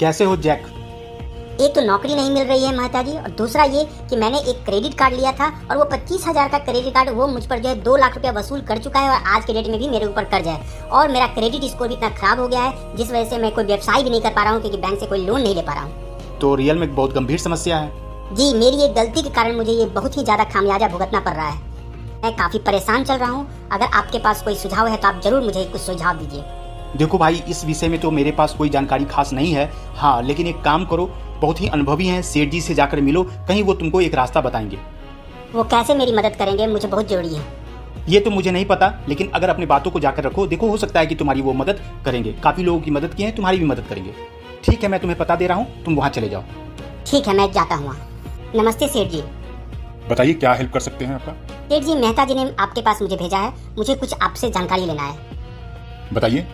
कैसे हो जैक? एक तो नौकरी नहीं मिल रही है मेहता जी, और दूसरा ये कि मैंने एक क्रेडिट कार्ड लिया था और वो 25,000 का क्रेडिट कार्ड वो मुझ पर जो है 2 लाख रुपया वसूल कर चुका है, और आज के डेट में भी मेरे ऊपर कर्ज है और मेरा क्रेडिट स्कोर भी इतना खराब हो गया है जिस वजह से मैं कोई व्यवसाय भी नहीं कर पा रहा हूँ, क्योंकि बैंक से कोई लोन नहीं ले पा रहा हूँ। तो रियल में बहुत गंभीर समस्या है। जी, मेरी एक गलती के कारण मुझे ये बहुत ही ज्यादा खामियाजा भुगतना पड़ रहा है। मैं काफी परेशान चल रहा हूँ। अगर आपके पास कोई सुझाव है तो आप जरूर मुझे कुछ सुझाव दीजिए। देखो भाई, इस विषय में तो मेरे पास कोई जानकारी खास नहीं है। हाँ, लेकिन एक काम करो, बहुत ही अनुभवी हैं, सेठ जी से जाकर मिलो, कहीं वो तुमको एक रास्ता बताएंगे। वो कैसे मेरी मदद करेंगे? मुझे बहुत जरूरी है। ये तो मुझे नहीं पता, लेकिन अगर अपनी बातों को जाकर रखो, देखो हो सकता है कि तुम्हारी वो मदद करेंगे। काफी लोगों की मदद की है, तुम्हारी भी मदद करेंगे। ठीक है, मैं तुम्हें पता दे रहा हूँ, तुम वहाँ चले जाओ। ठीक है, मैं जाता हूँ। नमस्ते सेठ जी। बताइए क्या हेल्प कर सकते हैं आपका। सेठ जी, मेहता जी ने आपके पास मुझे भेजा है, मुझे कुछ आपसे जानकारी लेना है। बताइए।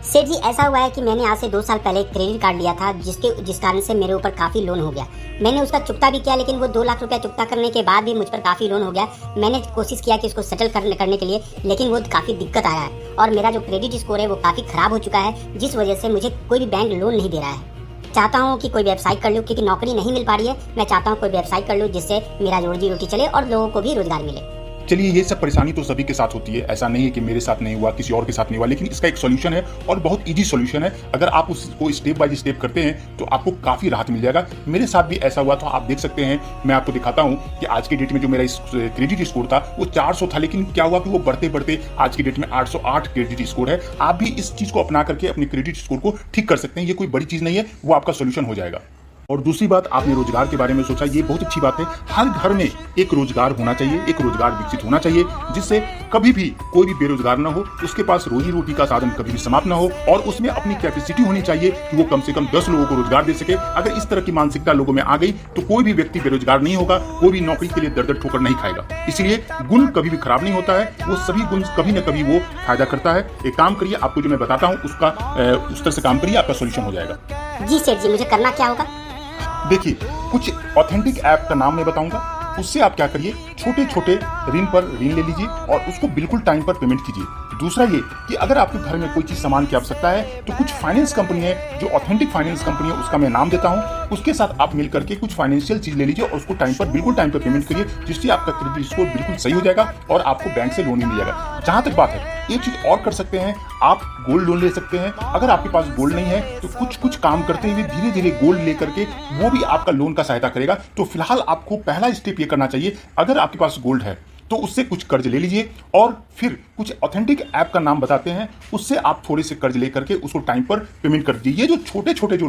सेठ जी, ऐसा हुआ है कि मैंने आज से 2 साल पहले एक क्रेडिट कार्ड लिया था, जिस कारण से मेरे ऊपर काफी लोन हो गया। मैंने उसका चुकता भी किया, लेकिन वो 2 लाख रुपया चुकता करने के बाद भी मुझ पर काफी लोन हो गया। मैंने कोशिश किया कि उसको सेटल करने के लिए, लेकिन वो काफी दिक्कत आया है और मेरा जो क्रेडिट स्कोर है वो काफी खराब हो चुका है, जिस वजह से मुझे कोई भी बैंक लोन नहीं दे रहा है। चाहता हूँ कि कोई व्यवसाय कर लूँ, क्योंकि नौकरी नहीं मिल पा रही है। मैं चाहता हूँ कोई व्यवसाय कर लूँ जिससे मेरा रोजी रोटी चले और लोगों को भी रोजगार मिले। चलिए, ये सब परेशानी तो सभी के साथ होती है, ऐसा नहीं है कि मेरे साथ नहीं हुआ, किसी और के साथ नहीं हुआ, लेकिन इसका एक सॉल्यूशन है और बहुत इजी सॉल्यूशन है। अगर आप उसको स्टेप बाय स्टेप करते हैं तो आपको काफी राहत मिल जाएगा। मेरे साथ भी ऐसा हुआ था, आप देख सकते हैं। मैं आपको दिखाता हूँ कि आज की डेट में जो मेरा क्रेडिट स्कोर था वो 400 था, लेकिन क्या हुआ कि वो बढ़ते बढ़ते आज की डेट में 808 क्रेडिट स्कोर है। आप भी इस चीज को अपना करके अपने क्रेडिट स्कोर को ठीक कर सकते हैं। ये कोई बड़ी चीज नहीं है, वो आपका सोल्यूशन हो जाएगा। और दूसरी बात, आपने रोजगार के बारे में सोचा, ये बहुत अच्छी बात है। हर घर में एक रोजगार होना चाहिए, एक रोजगार विकसित होना चाहिए, जिससे कभी भी कोई भी बेरोजगार ना हो, उसके पास रोजी रोटी का साधन कभी भी समाप्त ना हो, और उसमें अपनी कैपेसिटी होनी चाहिए कि वो कम से कम 10 लोगों को रोजगार दे सके। अगर इस तरह की मानसिकता लोगों में आ गई तो कोई भी व्यक्ति बेरोजगार नहीं होगा, कोई भी नौकरी के लिए दर दर ठोकर नहीं खाएगा। इसलिए गुण कभी भी खराब नहीं होता है, वो सभी गुण कभी न कभी वो फायदा करता है। एक काम करिए, आपको जो मैं बताता हूँ उसका उस तरह से काम करिए, आपका सोल्यूशन हो जाएगा। जी सेठ जी, मुझे करना क्या होगा? देखिए, कुछ ऑथेंटिक ऐप का नाम मैं बताऊंगा, उससे आप क्या करिए, छोटे छोटे ऋण पर ऋण ले लीजिए और उसको बिल्कुल टाइम पर पेमेंट कीजिए। दूसरा ये कि अगर आपके घर में कोई चीज सामान की आवश्यकता है तो कुछ फाइनेंस कंपनी है, जो ऑथेंटिक फाइनेंस कंपनी है, उसका मैं नाम देता हूँ, उसके साथ आप मिल करके कुछ फाइनेंशियल चीज ले लीजिए और उसको बिल्कुल टाइम पर पेमेंट करिए, जिससे आपका क्रेडिट स्कोर बिल्कुल सही हो जाएगा और आपको बैंक से लोन भी मिल जाएगा। जहां तक बात है, एक चीज और कर सकते हैं, आप गोल्ड लोन ले सकते हैं। अगर आपके पास गोल्ड नहीं है तो कुछ काम करते हुए धीरे धीरे गोल्ड लेकर के वो भी आपका लोन का सहायता करेगा। तो फिलहाल आपको पहला स्टेप ये करना चाहिए, अगर आपके पास गोल्ड है तो उससे कुछ कर्ज ले लीजिए और फिर कुछ ऑथेंटिक ऐप का नाम बताते हैं, उससे आप थोड़े से कर्ज लेकर के उसको टाइम पर पेमेंट कर दीजिए। ये जो छोटे छोटे जो